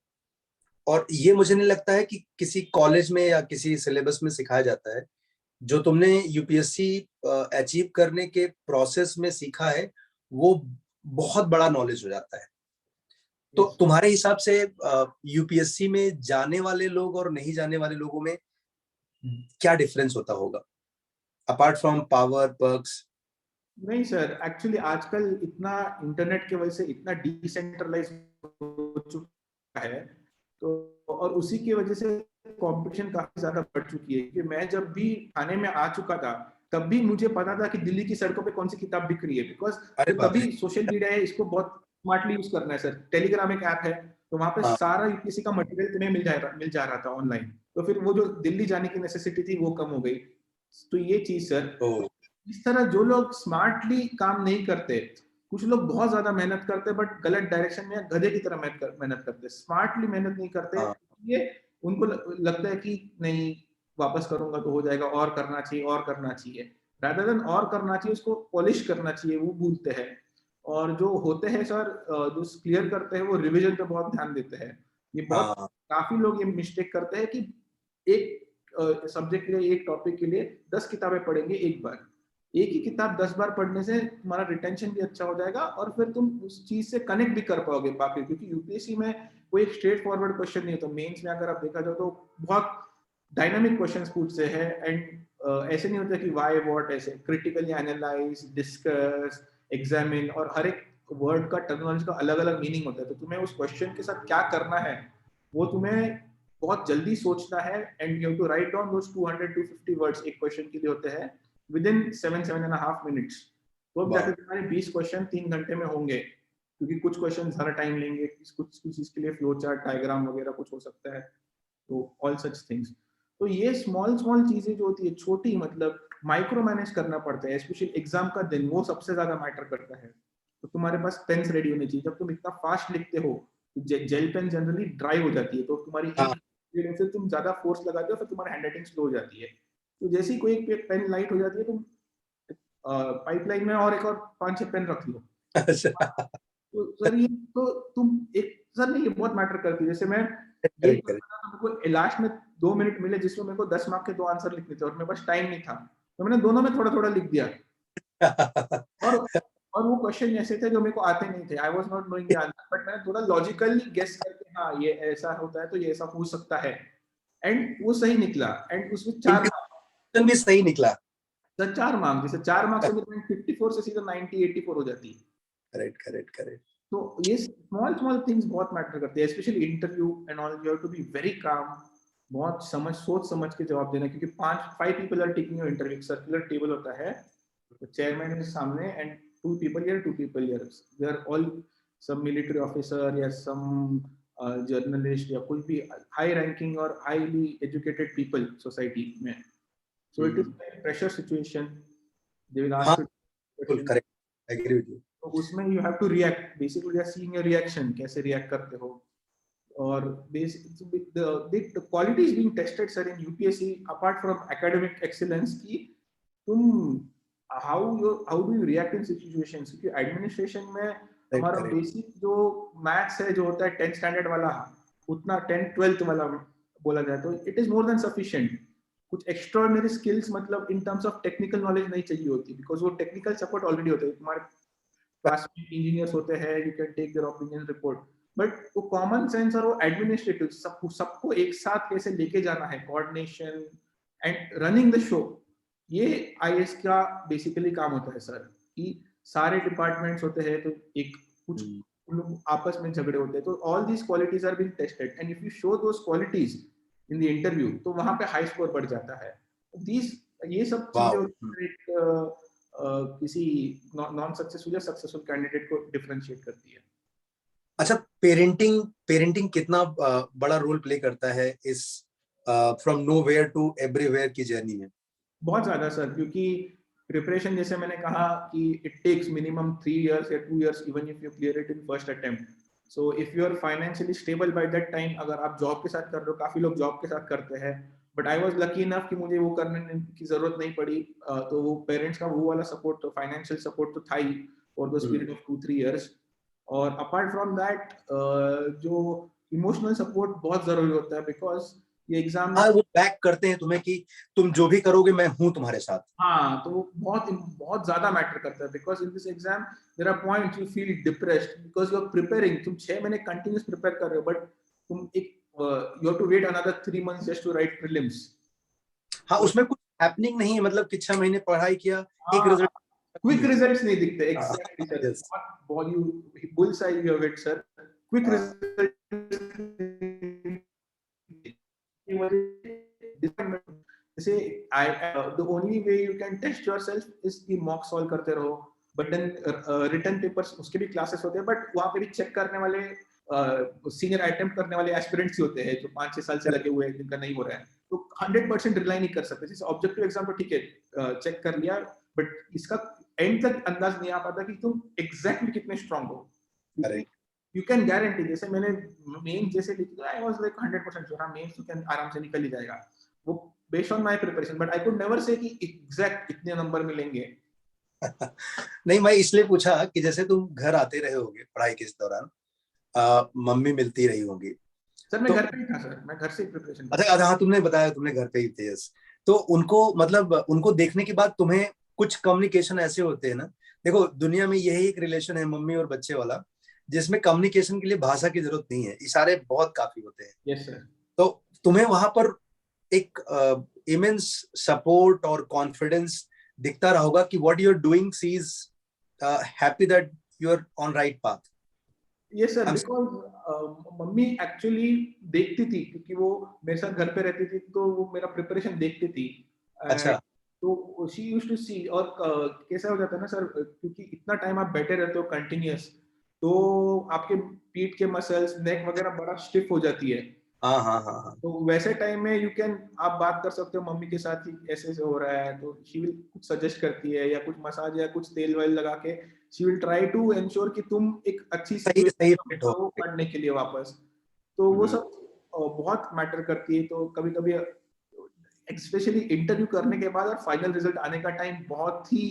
और ये मुझे नहीं लगता है कि किसी कॉलेज में या किसी सिलेबस में सिखाया जाता है. जो तुमने यूपीएससी अचीव करने के प्रोसेस में सीखा है, वो बहुत बड़ा नॉलेज हो जाता है. तो तुम्हारे हिसाब से यूपीएससी में जाने वाले लोग और नहीं जाने वाले लोगों में क्या डिफरेंस होता होगा अपार्ट फ्रॉम पावर पर्क्स? नहीं सर, एक्चुअली आजकल इतना इंटरनेट की वजह से इतना डिसेंट्रलाइज हो चुका है, तो और उसी की वजह से कंपटीशन काफी ज्यादा बढ़ चुकी है कि मैं जब भी थाने में आ चुका था तब भी मुझे पता था कि दिल्ली की सड़कों पे कौन सी किताब बिक रही है, बिकॉज अरे जो बाप रे। तभी सोशल मीडिया है इसको बहुत स्मार्टली यूज करना है सर। टेलीग्राम एक ऐप है, तो वहां पे हाँ। सारा यूपीएससी का मटेरियल तुम्हें मिल जा रहा था ऑनलाइन, तो फिर वो जो दिल्ली जाने की नेसेसिटी थी वो कम हो गई। तो ये चीज सर, ओ इस तरह जो लोग स्मार्टली काम नहीं करते, कुछ लोग बहुत ज्यादा मेहनत करते बट गलत डायरेक्शन में या गधे की तरह मेहनत करते, स्मार्टली मेहनत नहीं करते, हाँ ये उनको लगता है कि नहीं वापस करूंगा तो हो जाएगा, और करना चाहिए और करना चाहिए, रादर देन और करना चाहिए उसको पॉलिश करना चाहिए, वो भूलते हैं। और जो होते हैं सर, जो क्लियर करते हैं वो रिवीजन पे बहुत ध्यान देते हैं। ये बहुत हाँ काफी लोग ये मिस्टेक करते हैं कि एक सब्जेक्ट के लिए, एक टॉपिक के लिए 10 किताबें पढ़ेंगे एक बार। एक ही किताब 10 बार पढ़ने से तुम्हारा रिटेंशन भी अच्छा हो जाएगा और फिर तुम उस चीज से कनेक्ट भी कर पाओगे बाकी, क्योंकि यूपीएससी में कोई एक स्ट्रेट फॉरवर्ड क्वेश्चन नहीं होता। मेंस में अगर आप देखा जाओ तो बहुत डायनामिक क्वेश्चंस पूछते हैं, एंड ऐसे नहीं होता कि व्हाई व्हाट, ऐसे क्रिटिकली एनालाइज, डिस्कस, एग्जामिन, और हर एक वर्ड का टर्मिनोलॉजी का अलग अलग मीनिंग होता है, तो तुम्हें उस क्वेश्चन के साथ क्या करना है वो तुम्हें बहुत जल्दी सोचना है, and you have to write down those 200 to 50 words एक क्वेश्चन के लिए होते हैं विद इन 7.5 मिनट्स। तो अब जाकर तुम्हारे 20 क्वेश्चन 3 घंटे में होंगे, क्योंकि कुछ क्वेश्चन ज़्यादा टाइम लेंगे, कुछ इसके लिए फ्लो चार्ट, डायग्राम वगैरह कुछ हो सकता है, तो ऑल सच थिंग्स। तो ये स्मॉल स्मॉल चीजें जो होती है छोटी, मतलब माइक्रो मैनेज करना पड़ता है, स्पेशली एग्जाम का दिन वो सबसे ज्यादा मैटर करता है। तो तुम्हारे पास पेन्स रेडी होनी चाहिए, जब तुम इतना फास्ट लिखते हो तो जेल पेन जनरली ड्राई हो जाती है, तो तुम्हारी हाँ इंक से तुम ज्यादा फोर्स लगाते हो, फिर तुम्हारी हैंडराइटिंग स्लो हो जाती है। तो जैसे ही कोई एक पेन लाइट हो जाती है, तुम पाइपलाइन में और एक और 5-6 पेन रख लो। अच्छा तो सर ये तो तुम एक, सर नहीं ये बहुत मैटर करती है। जैसे मैं ये करेक्ट करेक्ट। करता था, तो मेरे को लास्ट में 2 मिनट मिले जिसमें मेरे को 10 मार्क के 2 आंसर लिखने थे और मेरे पास टाइम नहीं था, तो मैंने दोनों में थोड़ा थोड़ा लिख दिया। और और वो क्वेश्चन ऐसे थे जो मेरे को आते नहीं थे, I was not knowing the answer, but मैंने थोड़ा लॉजिकली गेस करके हाँ ये ऐसा होता है तो ये ऐसा हो सकता है, एंड वो सही निकला, एंड उसमें 4 मार्क्स। इंट्यूशन भी सही निकला। सर 4 मार्क्स, जैसे 4 मार्क्स से मेरी 54 से सीधा 90-84 हो जाती है। Correct correct correct. तो ये स्मॉल स्मॉल थिंग्स बहुत मैटर करते हैं, specially interview and all, you have to be very calm, बहुत सोच समझ के जवाब देना, क्योंकि 5 people are taking your interview, circular table होता है, तो चेयरमैन के सामने and 2 people here they are all some military officer या सम जर्नलिस्ट या कोई भी हाई रैंकिंग और हाईली एजुकेटेड पीपल सोसाइटी में। So it is pressure situation, they will हाँ आस्क यू बिल्कुल question, correct, agree with you. तो उसमें you have to react, basically they are seeing your reaction, कैसे रिएक्ट करते हो। और the qualities being tested sir in UPSC apart from academic excellence की तुम how do you react in situations, क्योंकि administration में करेक्ट हमारा करेक्ट। बेसिक जो मैथ्स है जो होता है 10th स्टैंडर्ड वाला, उतना 10th 12th वाला बोला जाए तो it is more than sufficient. कुछ एक्स्ट्राऑर्डिनरी स्किल्स मतलब in terms of technical knowledge नहीं चाहिए होती, बिकॉज वो टेक्निकल सपोर्ट ऑलरेडी होता है, तुम्हारे पास में इंजीनियर्स होते हैं, you can take their opinion report, but वो कॉमन सेंस और वो एडमिनिस्ट्रेटिव सबको एक साथ कैसे लेके जाना है, coordination and running the show, ये आईएएस का बेसिकली काम होता है सर। कि सारे डिपार्टमेंट्स होते हैं तो एक कुछ लोग आपस में झगड़े होते हैं, तो all these qualities are being tested, and if you show those qualities in the interview तो वहां पे हाई स्कोर बढ़ जाता है। दीज ये सब चीजें एक किसी नॉन सक्सेसफुल या सक्सेसफुल कैंडिडेट को डिफरेंशिएट करती है। अच्छा, पेरेंटिंग पेरेंटिंग कितना बड़ा रोल प्ले करता है इस फ्रॉम नोवेयर टू एवरीवेयर की जर्नी में? बहुत ज्यादा सर, क्योंकि प्रिपरेशन जैसे मैंने कहा कि इट टेक्स मिनिमम 3 years या 2 years even if you clear it in first attempt. So if you are financially stable by that time, अगर आप जॉब के साथ कर रहे हो, काफी लोग जॉब के साथ करते हैं, but I was lucky enough कि मुझे वो करने की जरूरत नहीं पड़ी, तो वो पेरेंट्स का वो वाला सपोर्ट, तो फाइनेंशियल सपोर्ट तो था ही for this period of 2-3 years। और अपार्ट फ्रॉम दैट जो इमोशनल सपोर्ट बहुत जरूरी होता है, बिकॉज ये एग्जाम में, हाँ, वो बैक करते हैं तुम्हें कि तुम जो भी करोगे मैं हूं तुम्हारे साथ। हाँ, तो वो बहुत बहुत ज्यादा मैटर करता है, because in this exam there are points you feel depressed because you are preparing, तुम 6 महीने कंटिन्यूस प्रिपेयर कर रहे हो, बट तुम एक you have to wait another 3 months just to write prelims. हाँ, उसमें कुछ हैपनिंग नहीं है, मतलब कि 6 महीने पढ़ाई किया, एक रिजल्ट क्विक रिजल्ट्स नहीं दिखते, एग्जैक्टली सर, यस बहुत you bulls eye you have it sir, quick result जैसे I the only way you can test yourself is कि मॉक सॉल्व करते रहो, बट देन रिटन पेपर्स उसके भी क्लासेस होते हैं, बट वहां पे भी चेक करने वाले सीनियर अटेम्प्ट करने वाले एस्पिरेंट्स ही होते हैं जो 5-6 साल से लगे हुए हैं, जिनका नहीं हो रहा है, तो 100% रिलाई नहीं कर सकते। जैसे ऑब्जेक्टिव एग्जाम तो ठीक है, चेक कर लिया, बट इसका एंड तक अंदाज नहीं आ पाता कि तुम एग्जैक्टली कितने स्ट्रांग हो। करेक्ट। यू कैन गारंटी, जैसे मैंने मेन जैसे लिखा, आई वाज लाइक 100% श्योर हाँ मेंस तो कैन आराम से निकल ही जाएगा, वो based on my preparation, but I could never say कि एग्जैक्ट इतने नंबर मिलेंगे। नहीं, मैं इसलिए पूछा कि जैसे तुम घर आते रहे होगे पढ़ाई के इस दौरान, मम्मी मिलती रही होंगी, सर मैं तो घर पे ही था सर, मैं घर से प्रिपरेशन कर अच्छा हाँ, तुमने बताया तुमने घर पे ही थे, यस। तो उनको मतलब उनको देखने के बाद तुम्हें कुछ कम्युनिकेशन ऐसे होते हैं ना, देखो दुनिया में यही एक रिलेशन है मम्मी और बच्चे वाला, जिसमें कम्युनिकेशन के लिए भाषा की जरूरत नहीं है, इशारे बहुत काफी होते हैं। Yes sir. तो तुम्हें वहां पर एक इमेंस सपोर्ट और कॉन्फिडेंस दिखता रहा होगा कि what you are doing, she is happy that you are on right path. Yes sir, because मम्मी एक्चुअली देखती थी, क्योंकि वो मेरे साथ घर पे रहती थी, तो वो मेरा प्रिपरेशन देखती थी। अच्छा। तो शी यूज्ड टू सी, और कैसा हो जाता है ना सर, क्योंकि इतना टाइम आप बैठे रहते हो कंटिन्यूअस, तो आपके पीठ के मसल्स, नेक वगैरह बड़ा स्टिफ हो जाती है। हाँ हाँ हाँ हाँ। तो वैसे टाइम में यू कैन, आप बात कर सकते हो मम्मी के साथ कि ऐसे ऐसे हो रहा है, तो शी विल कुछ सजेस्ट करती है, या कुछ मसाज या कुछ तेल वेल लगा के she will try to ensure कि तुम एक अच्छी सही सही सिचुएशन फिट में हो। हो पढ़ने के लिए वापस। तो वो सब बहुत मैटर करती है। तो कभी कभी स्पेशली इंटरव्यू करने के बाद और फाइनल रिजल्ट आने का टाइम बहुत ही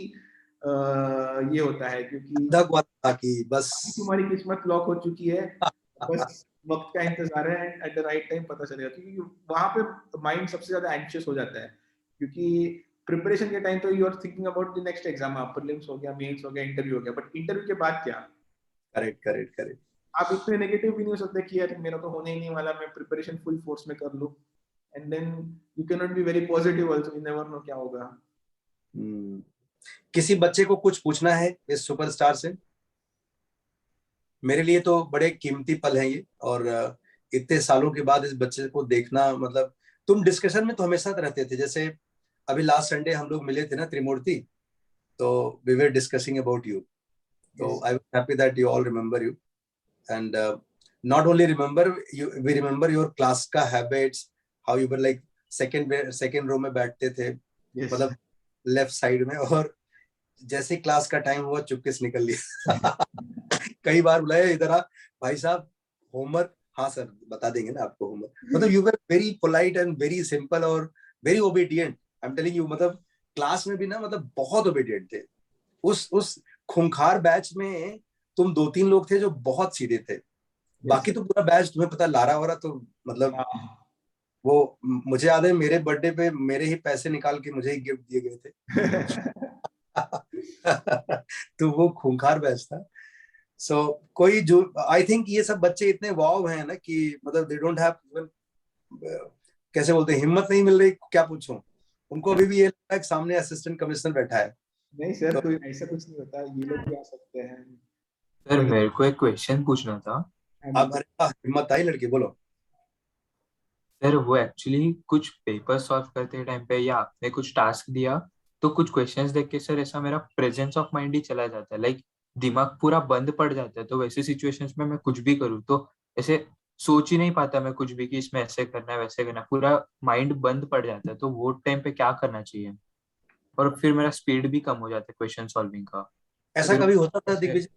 ये होता है, क्योंकि धक वाला कि बस अभी तुम्हारी किस्मत लॉक हो चुकी है, बस वक्त का इंतजार है, एट द राइट टाइम पता चलेगा, क्योंकि वहां पे माइंड सबसे ज्यादा एंशियस हो जाता है, क्योंकि प्रिपरेशन के टाइम तो you are thinking about the next exam, आप प्रीलिम्स हो गया, मेंस हो गया, इंटरव्यू हो गया, बट इंटरव्यू के बाद क्या? Correct correct correct. आप इतने नेगेटिव भी नहीं हो सकते कि यार मेरा तो होने ही नहीं वाला, मैं प्रिपरेशन फुल फोर्स में कर लूं, and then you can not be very positive also, you never know क्या होगा। किसी बच्चे को कुछ पूछना है इस सुपरस्टार से? मेरे लिए तो बड़े कीमती पल हैं ये, और इतने सालों के बाद इस बच्चे को देखना, मतलब तुम डिस्कशन में तो हमेशा रहते थे, जैसे अभी लास्ट संडे हम लोग मिले थे ना त्रिमूर्ति, तो we were discussing about you, Yes. तो I was happy that you all remember you, and not only remember you, we remember your class का habits, how you were like second row में बैठते थे, Yes. मतलब left side में, और जैसे class का टाइम हुआ चुपके से निकल लिया। कई बार बुलाया, इधर आ भाई साहब, होमवर्क, हाँ सर बता देंगे ना आपको होमवर्क, मतलब you were very polite and very simple और very obedient, I am telling you, मतलब क्लास में भी ना, मतलब बहुत ओबीडियंट थे। उस खूंखार बैच में तुम 2-3 लोग थे जो बहुत सीधे थे, बाकी तो पूरा बैच तुम्हें पता लारा वारा, तो मतलब वो मुझे याद है मेरे बर्थडे पे मेरे ही पैसे निकाल के मुझे ही गिफ्ट दिए गए थे। तो वो खूंखार बैच था। सो कोई जो, आई थिंक ये सब बच्चे इतने वाव हैं ना कि मतलब दे डोंट हैव, कैसे बोलते हैं, हिम्मत नहीं मिल रही क्या पूछूं, उनको अभी भी ये लगता है कि सामने असिस्टेंट कमिश्नर बैठा है। नहीं सर, तो कोई ऐसा कुछ नहीं होता, ये लोग भी आ सकते हैं। सर मेरे को एक क्वेश्चन पूछना था। आप, अरे हिम्मत आई लड़की, बोलो। सर वो एक्चुअली कुछ पेपर सॉल्व करते टाइम पे या आपने कुछ टास्क दिया तो कुछ क्वेश्चंस देख के सर ऐसा मेरा प्रेजेंस ऑफ माइंड ही चला जाता है, लाइक दिमाग पूरा बंद पड़ जाता है, तो वैसे सिचुएशंस में मैं कुछ भी करूँ तो ऐसे सोच ही नहीं पाता मैं कुछ भी कि इसमें ऐसे करना है वैसे करना है, पूरा माइंड बंद पड़ जाता है, तो वो टाइम पे क्या करना चाहिए? और फिर मेरा स्पीड भी कम हो जाता है क्वेश्चन सॉल्विंग का। ऐसा तो कभी होता था ऐसे दिग्विजय?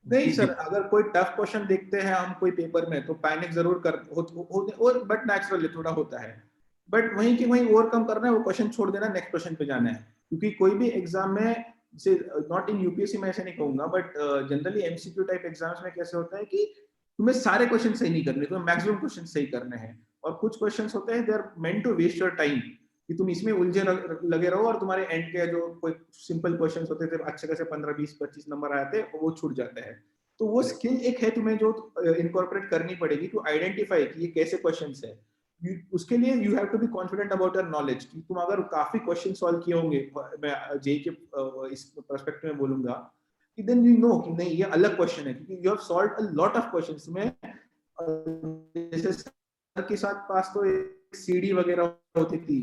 नहीं सर, अगर कोई टफ क्वेश्चन देखते हैं हम कोई पेपर में, तो पैनिक जरूर कर और बट नेचुरली थोड़ा होता है, बट वहीं की वहीं ओवरकम करना है, वो क्वेश्चन छोड़ देना, नेक्स्ट क्वेश्चन पे जाना है, क्योंकि कोई भी एग्जाम में से, नॉट इन यूपीएससी में ऐसे नहीं कहूंगा, but generally MCQ type exams में कैसे होता है कि तुम्हें सारे क्वेश्चन सही नहीं करने, तुम्हें मैक्सिमम क्वेश्चन सही करने हैं, और कुछ क्वेश्चन होते हैं they are meant to waste your time, कि तुम इसमें उलझे लगे रहो, और तुम्हारे एंड के जो कोई सिंपल क्वेश्चंस होते थे अच्छे खासे 15-20-25 नंबर आते हैं, वो छूट जाते हैं। तो वो स्किल एक है तुम्हें जो इनकॉर्पोरेट करनी पड़ेगी टू आइडेंटिफाई कि ये कैसे क्वेश्चंस है। उसके लिए you have to be confident about your knowledge कि तुम अगर काफी क्वेश्चन सॉल्व किए होंगे, मैं जे के इस पर्सपेक्टिव में बोलूंगा कि देन यू नो कि नहीं ये अलग क्वेश्चन है, क्योंकि you have solved a lot of questions में। जैसे सर के साथ पास तो एक सीडी वगैरह होती थी,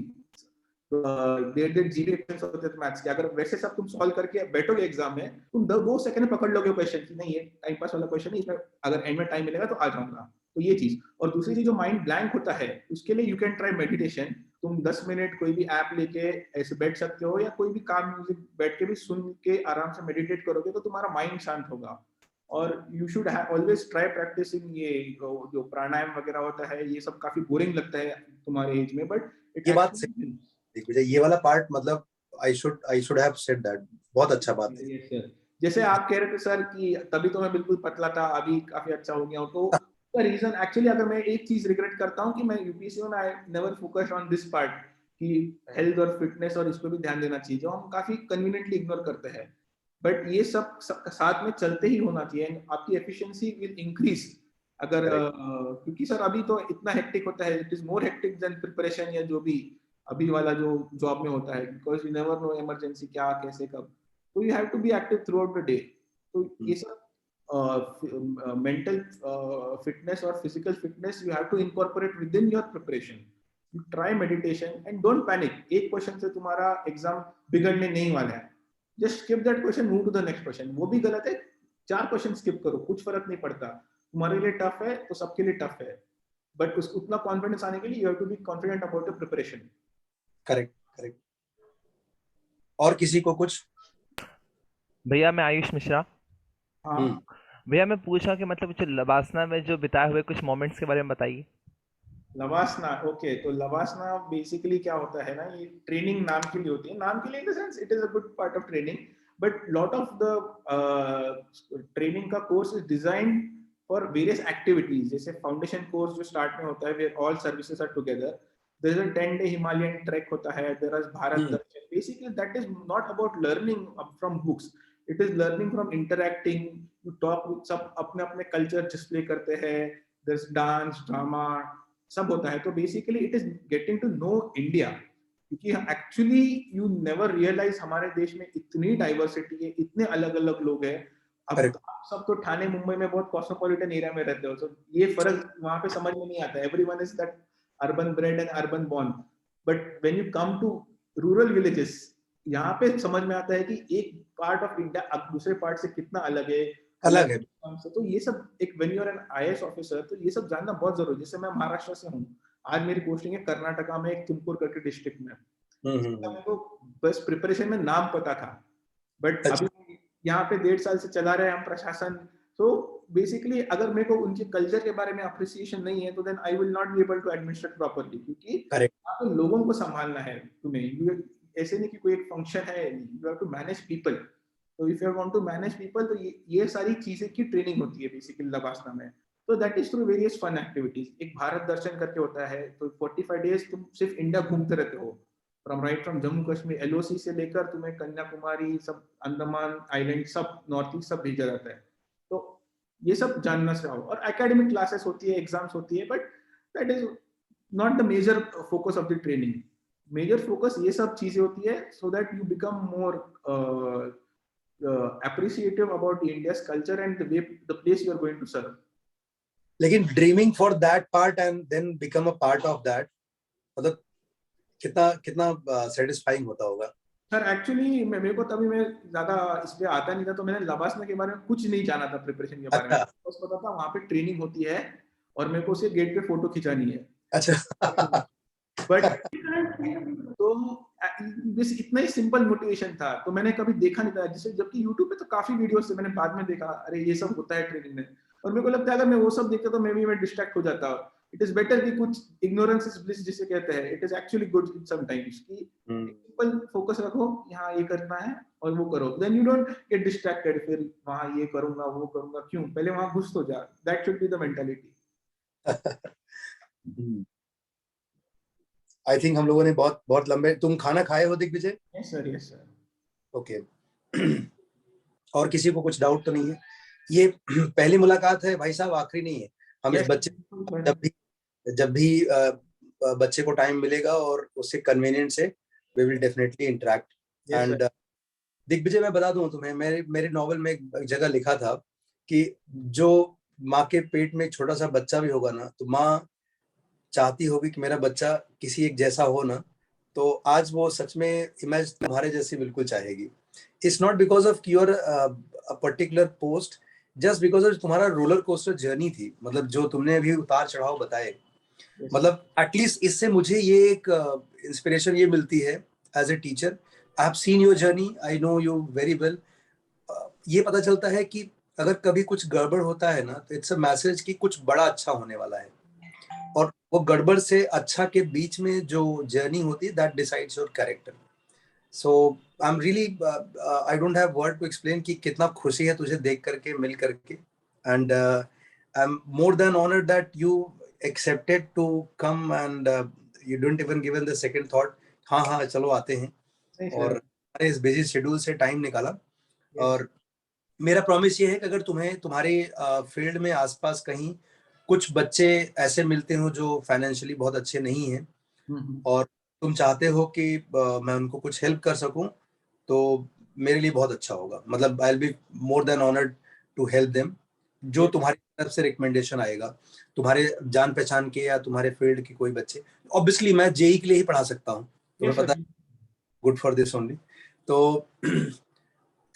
डेढ़ जीबी क्वेश्चन होते थे मैथ्स के, अगर वैसे सब तुम सॉल्व करके बैठोगे एग्जाम में, तुम 2 सेकंड में पकड़ लोगे क्वेश्चन कि नहीं ये टाइम पास वाला क्वेश्चन है, इसमें अगर एंड में टाइम मिलेगा तो आ जाऊंगा। तो ये चीज। और दूसरी चीज, जो माइंड ब्लैंक होता है उसके लिए यू कैन ट्राई मेडिटेशन। तुम 10 मिनट कोई भी ऐप लेके ऐसे बैठ सकते हो, या कोई भी काम म्यूजिक बैठ के भी सुन के आराम से मेडिटेट करोगे तो तुम्हारा माइंड शांत होगा। और you should always try practicing ये जो प्राणायाम वगैरह होता है, ये सब काफी बोरिंग लगता है तुम्हारे एज में, बट ये बात दिग्विजय, ये वाला पार्ट मतलब I should have said that, बहुत अच्छा बात है। yes, sir. जैसे आप कह रहे थे सर कि तभी तो मैं बिल्कुल पतला था, अभी काफी अच्छा हो गया हूँ, तो रीजन एक्चुअली, अगर मैं एक चीज रिग्रेट करता हूँ कि मैं यूपीएससी में I never focused on this part कि हेल्थ और फिटनेस और इस पर भी ध्यान देना चाहिए, जो हम काफी कन्वीनियंटली इग्नोर करते हैं। बट ये सब साथ में चलते ही होना चाहिए, आपकी एफिशिएंसी विल इंक्रीज अगर क्योंकि सर अभी तो इतना हेक्टिक होता है, it is more hectic than preparation या जो भी अभी वाला जो जॉब में होता है, because you never know emergency क्या कैसे कब, तो you have to be active throughout the day. तो ये सब मेंटल फिटनेस और physical fitness you have to incorporate within your preparation. You try meditation and don't panic. एक question से तुम्हारा एग्जाम बिगड़ने नहीं वाला है, just skip that question, move to the next question. वो भी गलत है, 4 क्वेश्चन स्किप करो, कुछ फर्क नहीं पड़ता। तुम्हारे लिए टफ है तो सबके लिए टफ है, बट उस उतना कॉन्फिडेंस आने के लिए you have to be confident about the preparation. Correct. और किसी को कुछ? भैया मैं आयुष मिश्रा। हाँ भैया मैं पूछा कि मतलब जो लवासना में जो बिताए हुए कुछ मोमेंट्स के बारे में बताइए। लवासना, ओके। तो लवासना बेसिकली क्या होता है ना, ये ट्रेनिंग नाम के लिए होती है, नाम के लिए in the sense it is a good part of training, but lot of the training का course is design for various activities. जैसे फाउंडेशन कोर्स जो स्टार्ट में होता है, where all services are together, there is a 10-day Himalayan trek होता है, there is Bharat Darshan. Basically that is not about learning from books, it is learning from interacting, you talk with, सब अपने अपने culture display करते हैं, there is dance, drama, सब होता है। तो basically it is getting to know India, क्योंकि एक्चुअली यू नेवर रियलाइज हमारे देश में इतनी डाइवर्सिटी है, इतने अलग अलग लोग हैं। अब आप सब तो ठाणे मुंबई में बहुत कॉस्मोपॉलिटन एरिया में रहते हो, तो ये फर्क वहां पे समझ में नहीं आता। Everyone is that urban bred and urban born, but when you come to rural villages, यहाँ पे समझ में आता है कि एक पार्ट ऑफ इंडिया दूसरे पार्ट से कितना अलग है। तो ये सब एक when you are an IAS officer, तो ये सब जानना बहुत जरूरी है। जैसे मैं महाराष्ट्र से हूँ, आज मेरी पोस्टिंग है कर्नाटका में एक तुमकुर करके डिस्ट्रिक्ट में। मेरे को बस प्रिपरेशन में नाम पता था, बट अभी यहाँ पे 1.5 साल से चला रहे हैं हम प्रशासन। तो बेसिकली अगर मेरे को उनके कल्चर के बारे में अप्रिसिएशन नहीं है, तो then I will not be able to administrate properly, क्योंकि यहाँ पे लोगों को संभालना है तुम्हें। ऐसे नहीं कि कोई एक फंक्शन है, you have to manage people. तो if you want to manage people, तो ये सारी चीजें की ट्रेनिंग होती है बेसिकली लवासना में। तो that is through various fun activities. एक भारत दर्शन करके होता है, तो 45 डेज तुम सिर्फ इंडिया घूमते रहते हो, फ्रॉम जम्मू कश्मीर एलओसी से लेकर तुम्हें कन्याकुमारी, सब अंडमान आइलैंड, सब नॉर्थ ईस्ट, सब भेजा जाता है। तो ये सब जानना चाहो। और एकेडमिक क्लासेस होती है, एग्जाम्स होती है, but that is not the major focus of the training. Major focus ये सब चीजें होती है, so that you become more appreciative about India's culture and the place you are going to serve. लेकिन dreaming for that part and then become a part of that, मतलब कितना satisfying होता होगा सर। एक्चुअली मेरे को तभी मैं ज्यादा इसलिए आता नहीं था, तो मैंने लवासना के बारे में कुछ नहीं जाना था, प्रिपरेशन के बारे में बस पता था वहां पे ट्रेनिंग होती है और मेरे को उसे गेट पे फोटो खिंचानी है। अच्छा बट तो बस इतना ही सिंपल मोटिवेशन था, तो मैंने कभी देखा नहीं था। जैसे जबकि यूट्यूब पे तो काफी वीडियोस से मैंने बाद में देखा, अरे ये सब होता है ट्रेनिंग में, और मेरे को लगता है अगर मैं वो सब देखता तो मैं डिस्ट्रैक्ट हो जाता। इट इज बेटर कि कुछ इग्नोरेंस इज ब्लिस जिसे कहते हैं, it is actually good sometimes कि सिंपल फोकस रखो, यहाँ ये करना है और वो करो, then you don't get distracted, फिर वहां ये करूंगा वो करूंगा, क्यों, पहले वहां घुस तो जा। That should be the mentality. I think हम लोगों ने बहुत लंबे, तुम खाना खाए हो दिग्विजय? Yes sir. ओके। और किसी को कुछ डाउट तो नहीं है? ये पहली मुलाकात है भाई साहब, आखिरी नहीं है। हम इस बच्चे जब भी बच्चे को टाइम मिलेगा और उससे कन्वीनियंट से we will definitely interact. And Digvijay, मैं बता दूं तुम्हें, मेरे नॉवल में एक जगह लिखा था कि जो माँ के पेट में एक छोटा सा बच्चा भी होगा ना, तो माँ चाहती होगी कि मेरा बच्चा किसी एक जैसा हो ना, तो आज वो सच में इमेज तुम्हारे जैसी बिल्कुल चाहेगी। It's not because of your particular post, just because of तुम्हारा रोलर कोस्टर जर्नी थी, मतलब जो तुमने अभी उतार चढ़ाव बताए, मतलब एटलीस्ट इससे मुझे ये एक इंस्पिरेशन ये मिलती है as a teacher. I have seen your journey, I know you very well. ये पता चलता है कि अगर कभी कुछ गड़बड़ होता है ना, तो इट्स अ मैसेज कि कुछ बड़ा अच्छा होने वाला है, और वो गड़बड़ से अच्छा के बीच में जो जर्नी होती है, that decides your character. So I am really, I don't have word to explain कि कितना खुशी है तुझे देख करके, मिल करके। And I am more than honoured that you accepted to come, and you don't even given the second thought, हाँ हाँ चलो आते हैं, और हमारे इस बिजी शेड्यूल से टाइम निकाला। और मेरा प्रॉमिस ये है कि अगर तुम्हें तुम्हारे फील्ड में आसपास कहीं कुछ बच्चे ऐसे मिलते हो जो फाइनेंशियली बहुत अच्छे नहीं हैं, और तुम चाहते हो कि मैं उनको कुछ हेल्प कर सकूं, तो मेरे लिए बहुत अच्छा होगा। मतलब I will be more than honoured to help them. जो तुम्हारी तरफ से रिकमेंडेशन आएगा, तुम्हारे जान पहचान के या तुम्हारे फील्ड के कोई बच्चे, ऑब्वियसली मैं जेई के लिए ही पढ़ा सकता हूँ, तुम्हें पता है, गुड फॉर दिस ओनली। तो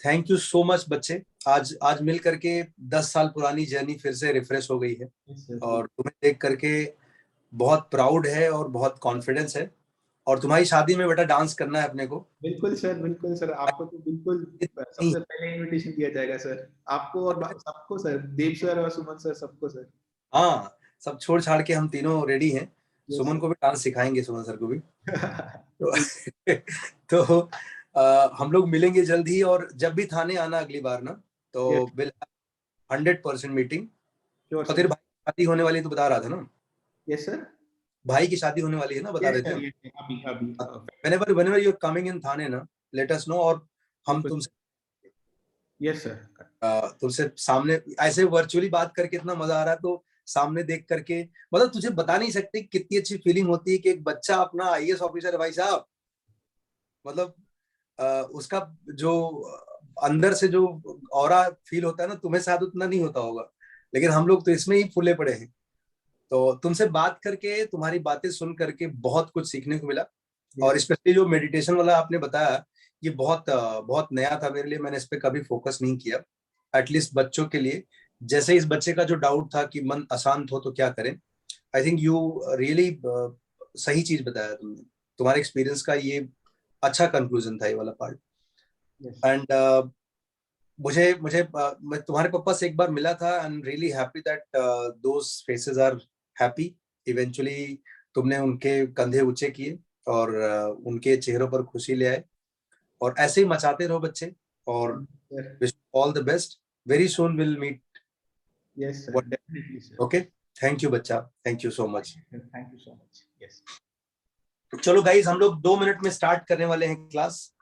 थैंक यू सो मच बच्चे, आज मिल करके 10 साल पुरानी जर्नी फिर से रिफ्रेश हो गई है, और तुम्हें देख करके बहुत प्राउड है और बहुत कॉन्फिडेंस है। और तुम्हारी शादी में बेटा डांस करना है अपने को। बिल्कुल सर, आपको तो बिल्कुल सबसे पहले इनविटेशन दिया जाएगा सर, आपको और सबको सर, देव सर और सुमन सर, सबको सर। हाँ, सब छोड़ छाड़ के हम तीनों रेडी हैं। सुमन को भी डांस सिखाएंगे, सुमन सर को भी। तो हम लोग मिलेंगे जल्द ही, और जब भी थाने आना अगली बार ना, तो विल 100% मीटिंग। और तेरे भाई की शादी होने वाली तो बता रहा था ना? यस सर, भाई की शादी होने वाली है ना, बता रहे थे। अभी whenever you're coming in थाने ना, let us know, और हम तुमसे, यस सर, तुमसे सामने ऐसे वर्चुअली बात करके इतना मजा आ रहा है, तो सामने देख करके, मतलब तुझे बता नहीं सकते कितनी अच्छी फीलिंग होती है कि एक बच्चा अपना आईएएस ऑफिसर है भाई साहब। मतलब उसका जो अंदर से जो ऑरा फील होता है ना, तुम्हें शायद उतना नहीं होता होगा, लेकिन हम लोग तो इसमें ही फूले पड़े हैं। तो तुमसे बात करके, तुम्हारी बातें सुन करके बहुत कुछ सीखने को मिला। और स्पेशली जो मेडिटेशन वाला आपने बताया, ये बहुत नया था मेरे लिए, मैंने इस पे कभी फोकस नहीं किया, एटलीस्ट बच्चों के लिए। जैसे इस बच्चे का जो डाउट था कि मन अशांत हो तो क्या करें, आई थिंक यू रियली सही चीज बताया तुमने। तुम्हारे एक्सपीरियंस का ये अच्छा कंक्लूजन था ये वाला पार्ट। एंड मुझे मुझे मैं तुम्हारे पापा से एक बार मिला था, I am really happy that those faces are happy. Eventually तुमने उनके कंधे ऊंचे किए, और उनके चेहरों पर खुशी ले आए, और ऐसे ही मचाते रहो बच्चे, और wish all the best. Very soon will meet. Yes sir, definitely sir. Okay, thank you बच्चा, thank you so much. Thank you so much. Yes, चलो गाइस, हम लोग 2 मिनट में स्टार्ट करने वाले हैं क्लास।